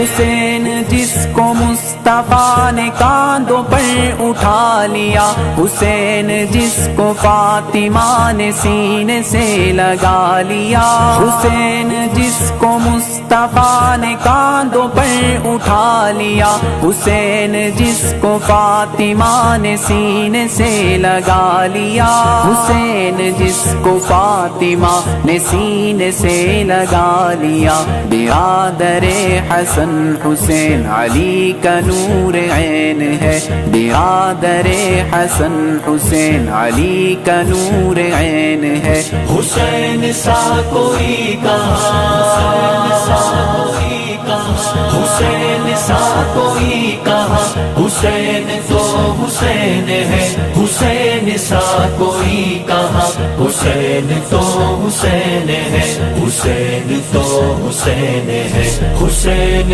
حسین جس کو مصطفیٰ نے کاندھوں پر اٹھا لیا، حسین جس کو فاطمہ نے سینے سے لگا لیا، حسین جس کو مصطفیٰ نے کاندھوں پر اٹھا لیا، حسین جس کو فاطمہ نے سینے سے لگا لیا، حسین جس کو فاطمہ نے سینے سے لگا لیا۔ برادر حسن حسین علی کا نور عین ہے، برادر حسن حسین علی کا نور عین ہے۔ حسین سا کوئی کہاں، حسین سا کوئی کہاں، حسین تو حسین ہے، حسین سا کوئی کہاں، حسین تو حسین ہے، حسین تو حسین ہے، حسین